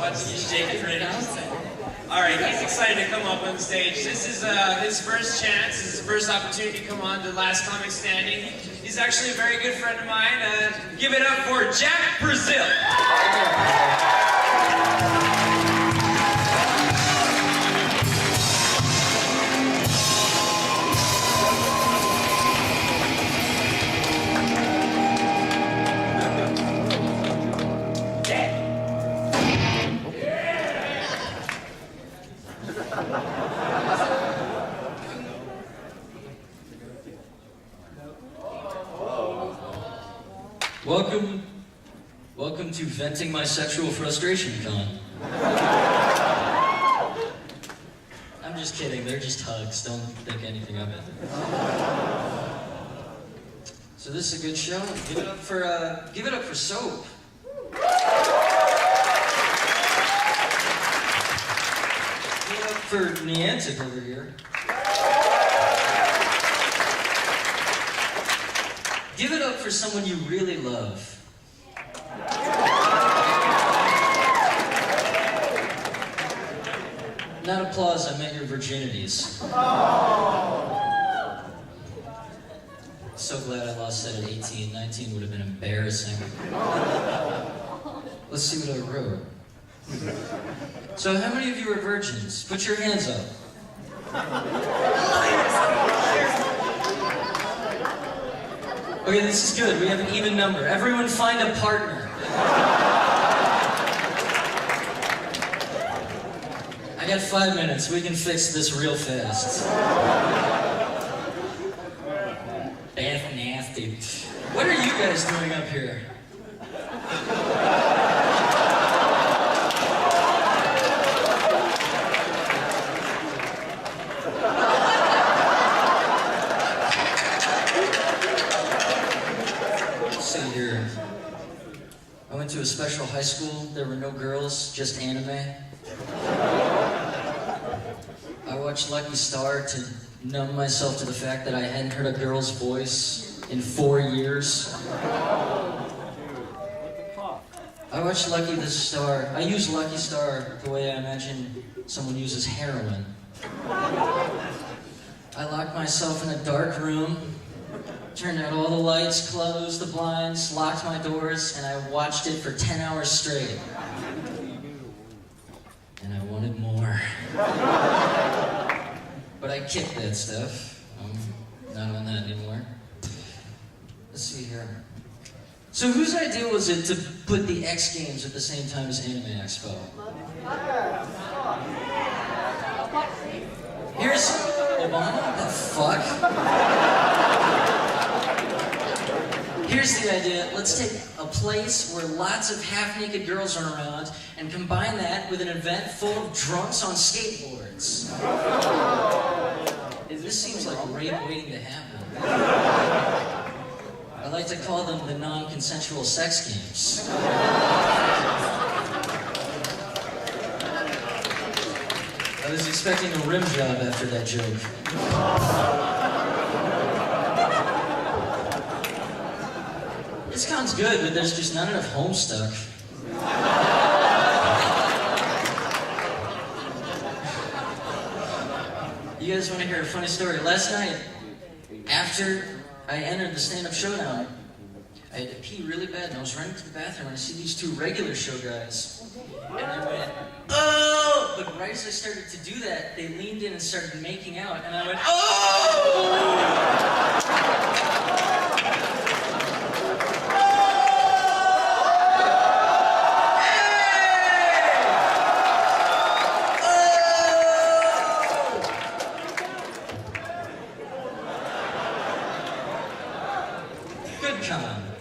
Watching you shake it ready. Alright, he's excited to come up on stage. This is his first chance, this is his first opportunity to come on to Last Comic Standing. He's actually a very good friend of mine. Give it up for Jack Brazil. Welcome to Venting My Sexual Frustration Con. I'm just kidding, they're just hugs, don't think anything of it. So this is a good show. Give it up for Soap. Give it up for Niantic over here. Give it up for someone you really love. Not applause, I meant your virginities. So glad I lost that at 18. 19 would have been embarrassing. Let's see what I wrote. So how many of you are virgins? Put your hands up. Okay, this is good. We have an even number. Everyone find a partner. I got 5 minutes. We can fix this real fast. That's nasty. What are you guys doing up here? Let's see here. I went to a special high school. There were no girls, just anime. I watched Lucky Star to numb myself to the fact that I hadn't heard a girl's voice in 4 years. I watched Lucky the Star. I use Lucky Star the way I imagine someone uses heroin. I locked myself in a dark room, turned out all the lights, closed the blinds, locked my doors, and I watched it for 10 hours straight. And I wanted more. But I kicked that stuff. I'm not on that anymore. Let's see here. So whose idea was it to put the X Games at the same time as Anime Expo? Here's Obama? The fuck? Here's the idea. Let's take a place where lots of half-naked girls are around and combine that with an event full of drunks on skateboards. This seems like rape waiting to happen. I like to call them the non-consensual sex games. I was expecting a rim job after that joke. This con's good, but there's just not enough home stuff. You guys want to hear a funny story? Last night, after I entered the stand-up showdown, I had to pee really bad, and I was running to the bathroom, and I see these 2 regular show guys, and I went, oh! But right as I started to do that, they leaned in and started making out, and I went, oh!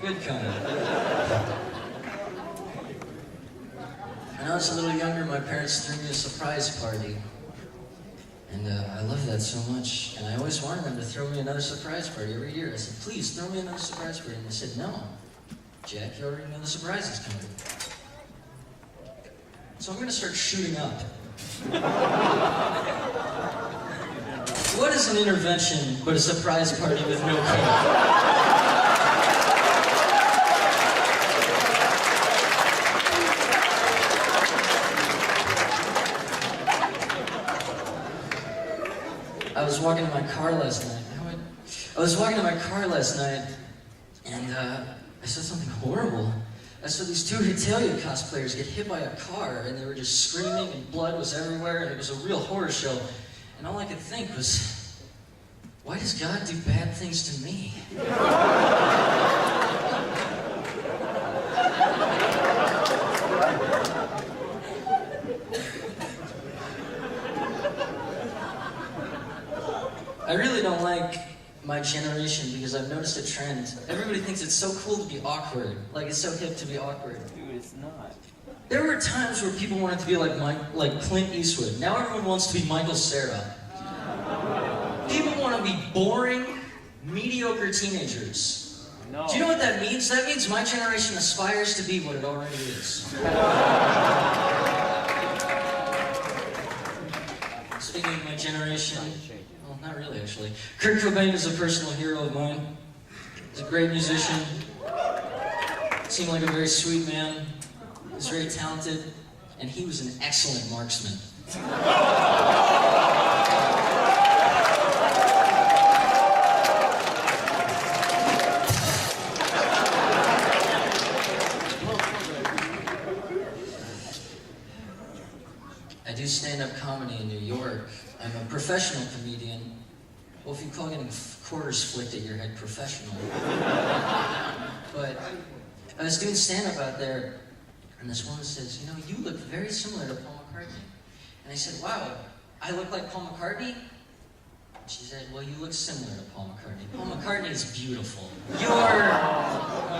Good con. When I was a little younger, my parents threw me a surprise party. And I love that so much. And I always wanted them to throw me another surprise party every year. I said, please, throw me another surprise party. And they said, no. Jack, you already know the surprise is coming. So I'm going to start shooting up. What is an intervention but a surprise party with no cake? was walking to my car last night. I was walking to my car last night, and I saw something horrible. I saw these two Hitalia cosplayers get hit by a car, and they were just screaming, and blood was everywhere, and it was a real horror show. And all I could think was, why does God do bad things to me? I really don't like my generation because I've noticed a trend. Everybody thinks it's so cool to be awkward. Like, it's so hip to be awkward. Dude, it's not. There were times where people wanted to be like Clint Eastwood. Now everyone wants to be Michael Cera. People want to be boring, mediocre teenagers. No. Do you know what that means? That means my generation aspires to be what it already is. Speaking of my generation, well, not really actually. Kurt Cobain is a personal hero of mine. He's a great musician. Seemed like a very sweet man. He's very talented, and he was an excellent marksman. I do stand-up comedy in New York. I'm a professional comedian. Well, if you call getting quarters flicked at your head professional. But I was doing stand-up out there, and this woman says, you know, you look very similar to Paul McCartney. And I said, wow, I look like Paul McCartney? And she said, well, you look similar to Paul McCartney. Paul McCartney is beautiful. You're...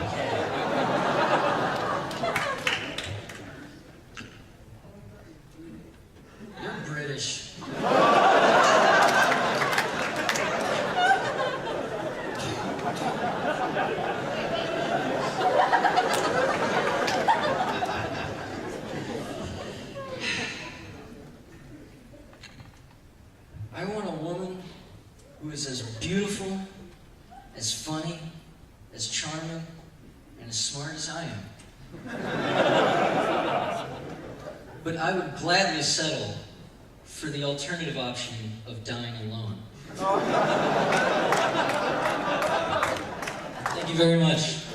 okay. You're British. I want a woman who is as beautiful, as funny, as charming, and as smart as I am. But I would gladly settle for the alternative option of dying alone. Thank you very much.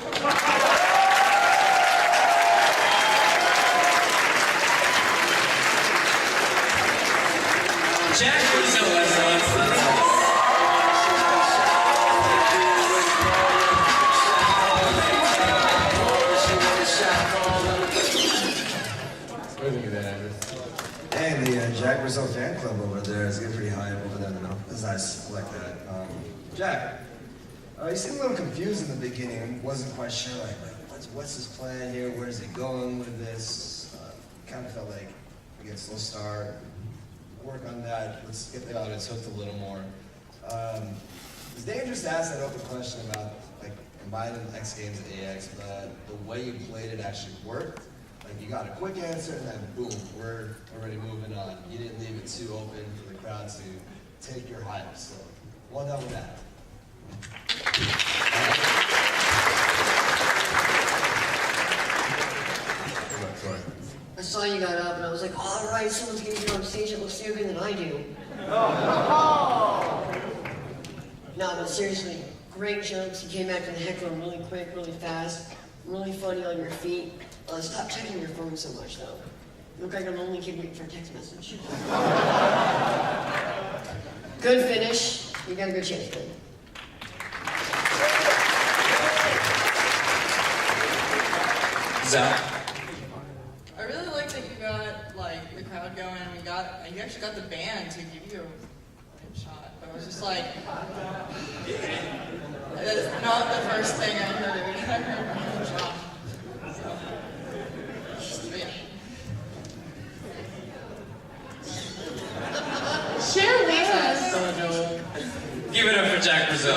Jack Rizzo, everyone. Hey, the Jack Rizzo fan club over there is getting pretty high up over there now. It's nice, I like that. Jack, you seemed a little confused in the beginning and wasn't quite sure, like what's his plan here? Where's he going with this? Kind of felt like we get a slow start. Work on that. Let's get the audience hooked a little more. It's dangerous to ask that open question about like combining X Games and AX, but the way you played it actually worked. Like you got a quick answer and then boom, we're already moving on. You didn't leave it too open for the crowd to take your hype. So well done with that. I saw you got up and I was like, all right, someone's gonna get on stage that looks younger than I do. No, but seriously, great jokes. You came back to the heckler really quick, really fast, really funny on your feet. Stop checking your phone so much, though. You look like a lonely kid waiting for a text message. Good finish. You got a good chance, kid. Zach. I really like that you got like the crowd going. You actually got the band to give you a shot. But I was just like, that's not the first thing I heard. I heard a shot. So, but yeah. Share with us. Give it up for Jack Rizzo.